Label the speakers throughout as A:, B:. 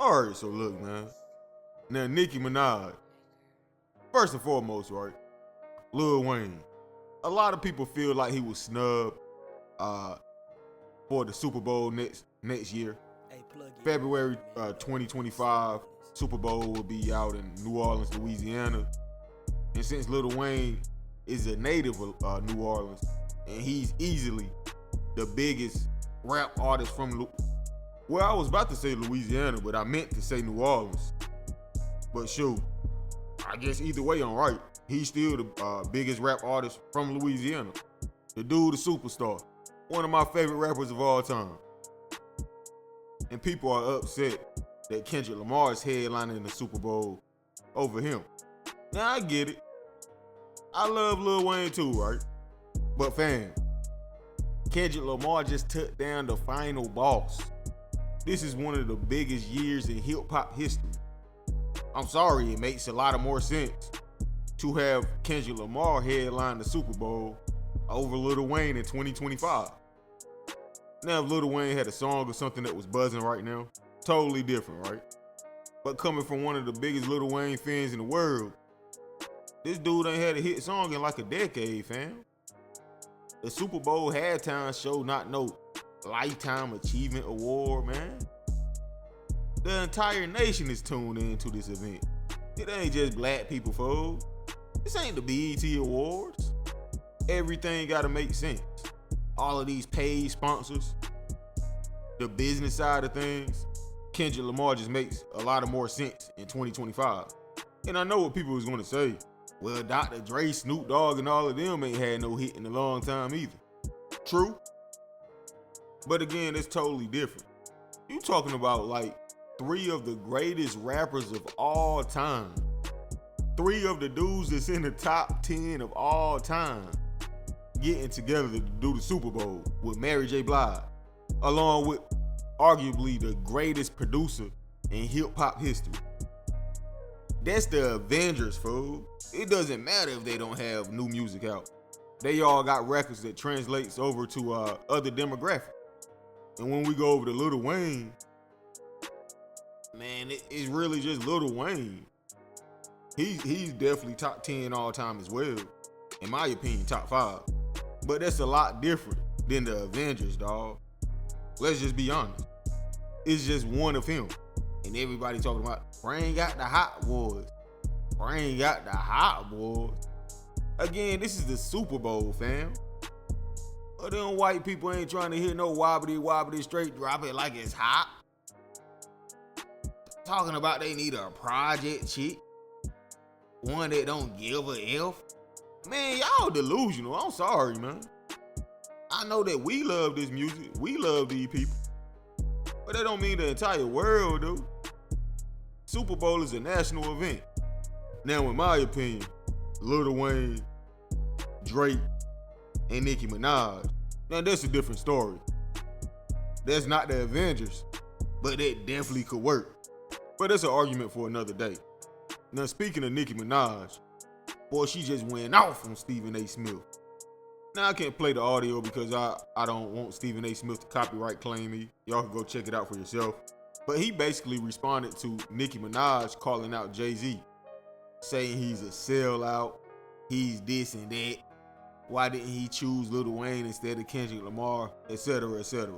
A: All right, so look, man. Now, Nicki Minaj, first and foremost, right? Lil Wayne. A lot of people feel like he was snubbed uh, for the Super Bowl next year. February 2025, Super Bowl will be out in New Orleans, Louisiana. And since Lil Wayne is a native of New Orleans, and he's easily the biggest rap artist from, well, I was about to say Louisiana, but I meant to say New Orleans. But shoot, I guess either way I'm right. He's still the biggest rap artist from Louisiana. The dude, a superstar. One of my favorite rappers of all time. And people are upset that Kendrick Lamar is headlining the Super Bowl over him. Now, I get it. I love Lil Wayne too, right? But fam, Kendrick Lamar just took down the final boss. This is one of the biggest years in hip-hop history. I'm sorry, it makes a lot of more sense to have Kendrick Lamar headline the Super Bowl over Lil Wayne in 2025. Now, if Lil Wayne had a song or something that was buzzing right now, totally different, right? But coming from one of the biggest Lil Wayne fans in the world, this dude ain't had a hit song in like a decade, fam. The Super Bowl halftime show not no Lifetime Achievement Award, man. The entire nation is tuned into this event. It ain't just black people, folks. This ain't the BET Awards. Everything gotta make sense. All of these paid sponsors, the business side of things, Kendrick Lamar just makes a lot of more sense in 2025. And I know what people was gonna say. Well, Dr. Dre, Snoop Dogg, and all of them ain't had no hit in a long time either. True. But again, it's totally different. You talking about like three of the greatest rappers of all time. Three of the dudes that's in the top 10 of all time getting together to do the Super Bowl with Mary J. Blige, along with arguably the greatest producer in hip-hop history. That's the Avengers, fool. It doesn't matter if they don't have new music out. They all got records that translates over to other demographics. And when we go over to Lil Wayne, man, it's really just Lil Wayne. He's definitely top 10 all time as well. In my opinion, top 5. But that's a lot different than the Avengers, dog. Let's just be honest. It's just one of him. And everybody talking about, Brain got the hot boys. Brain got the hot boys. Again, this is the Super Bowl, fam. But them white people ain't trying to hear no wobbly straight drop it like it's hot. Talking about they need a project chick. One that don't give a F. Man, y'all delusional. I'm sorry, man. I know that we love this music. We love these people. But that don't mean the entire world, do. Super Bowl is a national event. Now, in my opinion, Lil Wayne, Drake, and Nicki Minaj, now that's a different story. That's not the Avengers, but that definitely could work. But that's an argument for another day. Now, speaking of Nicki Minaj, boy, she just went off on Stephen A. Smith. Now, I can't play the audio because I don't want Stephen A. Smith to copyright claim me. Y'all can go check it out for yourself. But he basically responded to Nicki Minaj calling out Jay-Z, saying he's a sellout, he's this and that. Why didn't he choose Lil Wayne instead of Kendrick Lamar, etc., etc.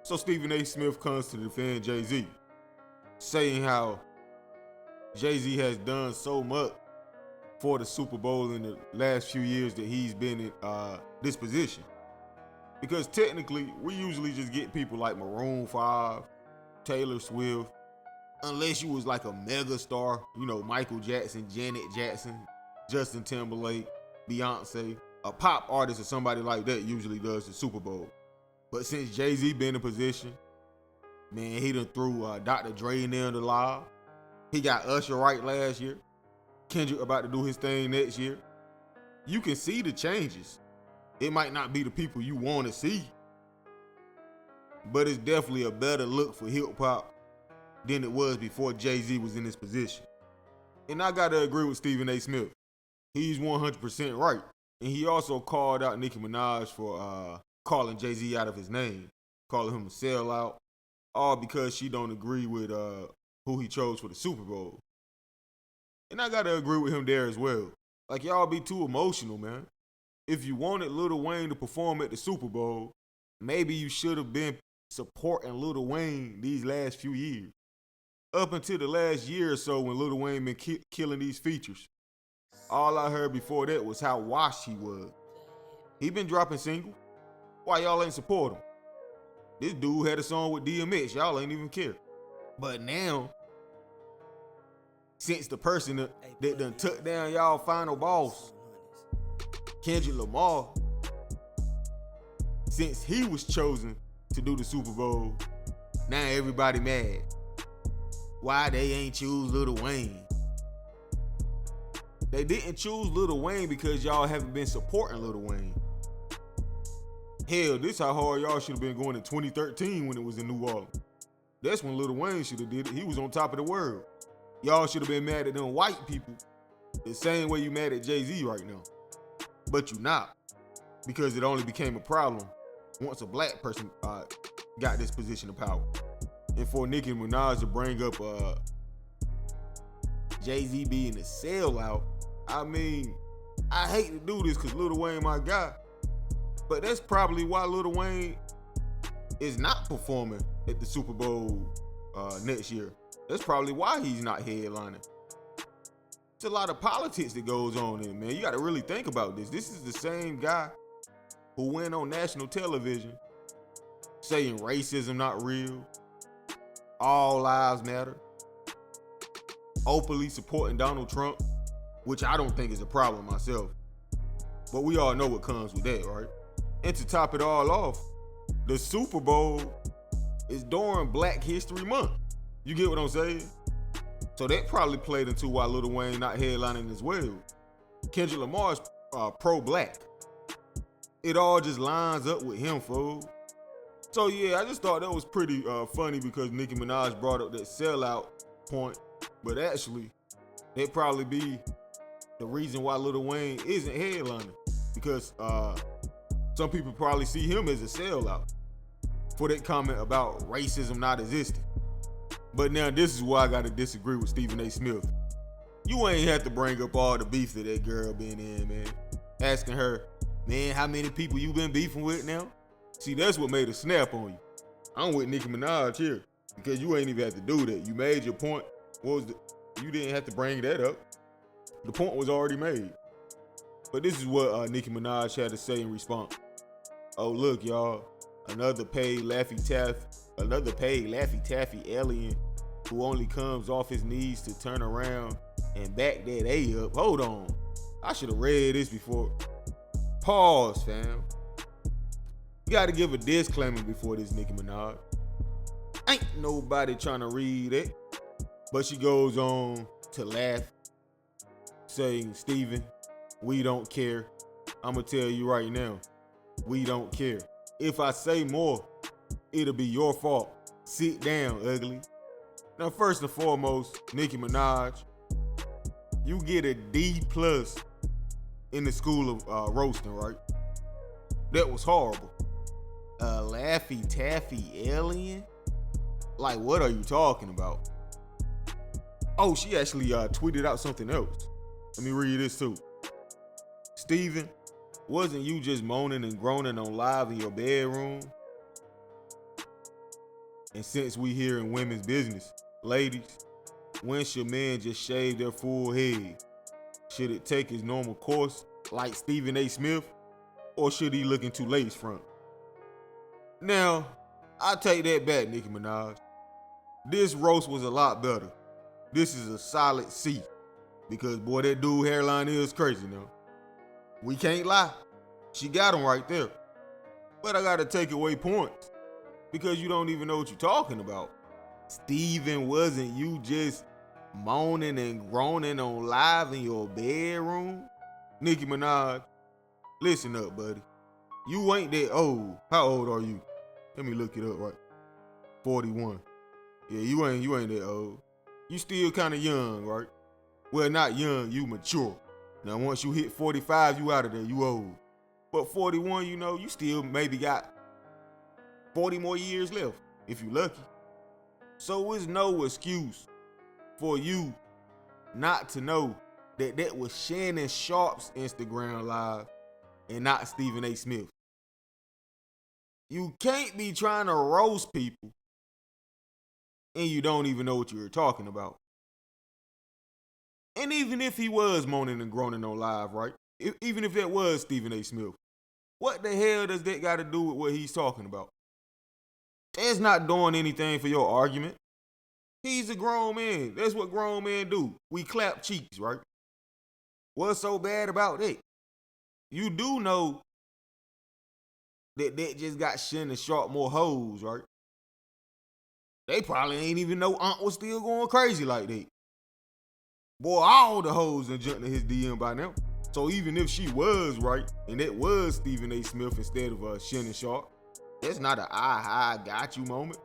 A: So Stephen A. Smith comes to defend Jay-Z, saying how Jay-Z has done so much for the Super Bowl in the last few years that he's been in this position. Because technically, we usually just get people like Maroon 5, Taylor Swift, unless you was like a mega star, you know, Michael Jackson, Janet Jackson, Justin Timberlake, Beyonce. A pop artist or somebody like that usually does the Super Bowl. But since Jay-Z been in position, man, he done threw Dr. Dre in there in the live. He got Usher right last year. Kendrick about to do his thing next year. You can see the changes. It might not be the people you want to see, but it's definitely a better look for hip-hop than it was before Jay-Z was in this position. And I gotta agree with Stephen A. Smith. He's 100% right. And he also called out Nicki Minaj for calling Jay-Z out of his name, calling him a sellout, all because she don't agree with who he chose for the Super Bowl. And I gotta agree with him there as well. Like, y'all be too emotional, man. If you wanted Lil Wayne to perform at the Super Bowl, maybe you should have been supporting Lil Wayne these last few years. Up until the last year or so when Lil Wayne been killing these features. All I heard before that was how washed he was. He been dropping singles. Why y'all ain't support him? This dude had a song with DMX. Y'all ain't even care. But now, since the person that done took down y'all final boss, Kendrick Lamar, since he was chosen to do the Super Bowl, now everybody mad. Why they ain't choose Lil Wayne? They didn't choose Lil Wayne because y'all haven't been supporting Lil Wayne. Hell, this how hard y'all should have been going in 2013 when it was in New Orleans. That's when Lil Wayne should have did it. He was on top of the world. Y'all should have been mad at them white people the same way you mad at Jay-Z right now. But you not, because it only became a problem once a black person got this position of power. And for Nicki Minaj to bring up Jay-Z being a sellout, I mean, I hate to do this because Lil Wayne my guy, but that's probably why Lil Wayne is not performing at the Super Bowl next year. That's probably why he's not headlining. It's a lot of politics that goes on in it, man. You got to really think about this. This is the same guy who went on national television saying racism not real, all lives matter, openly supporting Donald Trump, which I don't think is a problem myself. But we all know what comes with that, right? And to top it all off, the Super Bowl is during Black History Month. You get what I'm saying? So that probably played into why Lil Wayne not headlining as well. Kendrick Lamar's pro-black. It all just lines up with him, fool. So yeah, I just thought that was pretty funny because Nicki Minaj brought up that sellout point, but actually, that'd probably be the reason why Lil Wayne isn't headlining, because some people probably see him as a sellout for that comment about racism not existing. But now this is why I gotta disagree with Stephen A. Smith. You ain't have to bring up all the beef that girl been in, man. Asking her, man, how many people you been beefing with now? See, that's what made a snap on you. I'm with Nicki Minaj here because you ain't even have to do that. You made your point. You didn't have to bring that up. The point was already made. But this is what Nicki Minaj had to say in response. Oh, look, y'all. Another paid Laffy Taffy alien who only comes off his knees to turn around and back that A up. Hold on. I should have read this before. Pause, fam. You gotta give a disclaimer before this, Nicki Minaj. Ain't nobody trying to read it. But she goes on to laugh, saying, Stephen, we don't care. I'ma tell you right now, we don't care. If I say more, it'll be your fault. Sit down, ugly. Now, first and foremost, Nicki Minaj, you get a D+ in the school of roasting, right? That was horrible. A Laffy Taffy alien? Like, what are you talking about? Oh, she actually tweeted out something else. Let me read this too. Stephen, wasn't you just moaning and groaning on live in your bedroom? And since we here in women's business, ladies, when should men just shave their full head? Should it take his normal course like Stephen A. Smith? Or should he look into lace front? Now, I take that back, Nicki Minaj. This roast was a lot better. This is a solid C. Because boy, that dude hairline is crazy now. We can't lie. She got him right there. But I gotta take away points. Because you don't even know what you're talking about. Stephen, wasn't you just moaning and groaning on live in your bedroom? Nicki Minaj, listen up, buddy. You ain't that old. How old are you? Let me look it up, right? 41. Yeah, you ain't that old. You still kind of young, right? Well, not young, you mature. Now, once you hit 45, you out of there, you old. But 41, you know, you still maybe got 40 more years left, if you lucky. So it's no excuse for you not to know that that was Shannon Sharp's Instagram live and not Stephen A. Smith. You can't be trying to roast people and you don't even know what you were talking about. And even if he was moaning and groaning on live, right? Even if that was Stephen A. Smith, what the hell does that got to do with what he's talking about? That's not doing anything for your argument. He's a grown man. That's what grown men do. We clap cheeks, right? What's so bad about that? You do know that just got Shannon Sharp more hoes, right? They probably ain't even know Aunt was still going crazy like that. Boy, all the hoes done jumped in his DM by now. So even if she was right, and it was Stephen A. Smith instead of Shannon Sharp, that's not an I got you moment.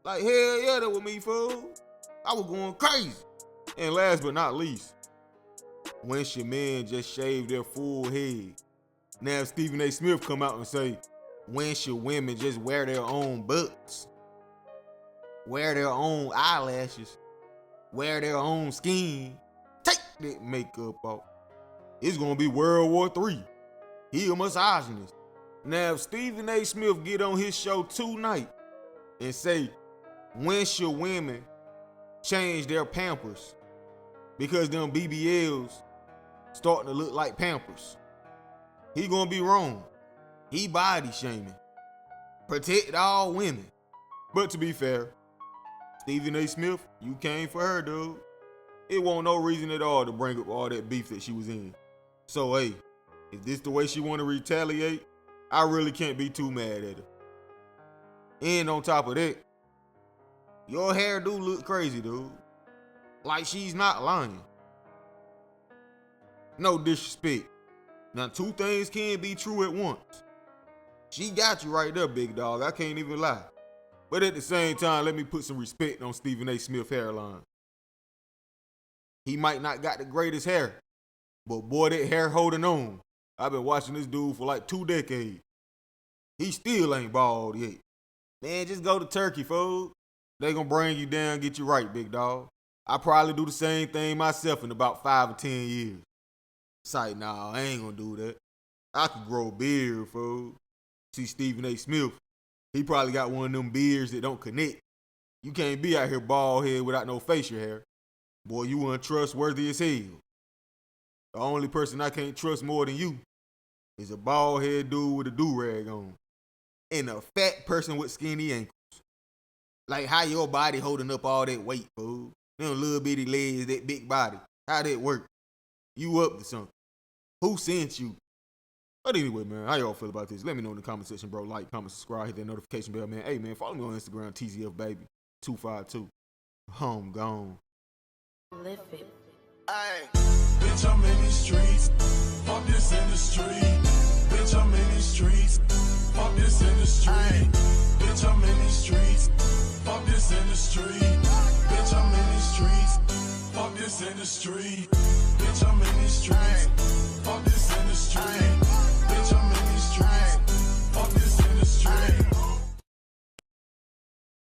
A: Like, hell yeah, that was me, fool. I was going crazy. And last but not least, when your man just shaved their full head. Now if Stephen A. Smith come out and say, when should women just wear their own butts, wear their own eyelashes, wear their own skin, take that makeup off, it's gonna be World War III. He a misogynist. Now if Stephen A. Smith get on his show tonight and say, when should women change their Pampers because them BBLs starting to look like Pampers, he gonna be wrong. He body shaming. Protect all women. But to be fair, Stephen A. Smith, you came for her, dude. It wasn't no reason at all to bring up all that beef that she was in. So hey, if this the way she want to retaliate, I really can't be too mad at her. And on top of that, your hair do look crazy, dude. Like she's not lying. No disrespect. Now, two things can't be true at once. She got you right there, big dog. I can't even lie. But at the same time, let me put some respect on Stephen A. Smith's hairline. He might not got the greatest hair, but boy, that hair holding on. I've been watching this dude for like 2 decades. He still ain't bald yet. Man, just go to Turkey, fool. They gonna bring you down, get you right, big dog. I probably do the same thing myself in about 5 or 10 years. It's like, nah, I ain't gonna do that. I could grow a beard, fool. See Stephen A. Smith, he probably got one of them beards that don't connect. You can't be out here bald head without no facial hair. Boy, you untrustworthy as hell. The only person I can't trust more than you is a bald head dude with a do-rag on. And a fat person with skinny ankles. Like how your body holding up all that weight, fool. Them little bitty legs, that big body. How that work? You up to something. Who sent you? But anyway, man, how y'all feel about this? Let me know in the comment section, bro. Like, comment, subscribe, hit that notification bell, man. Hey, man, follow me on Instagram, TZFBaby252. Home gone.
B: Live it.
C: Ay, bitch, I'm in these streets. Fuck this industry. Bitch, I'm in these streets. Fuck this industry. Ay, bitch, I'm in these streets. Fuck this industry. Bitch, I'm in these streets. Fuck this industry. Bitch, I'm in these streets. Fuck this industry.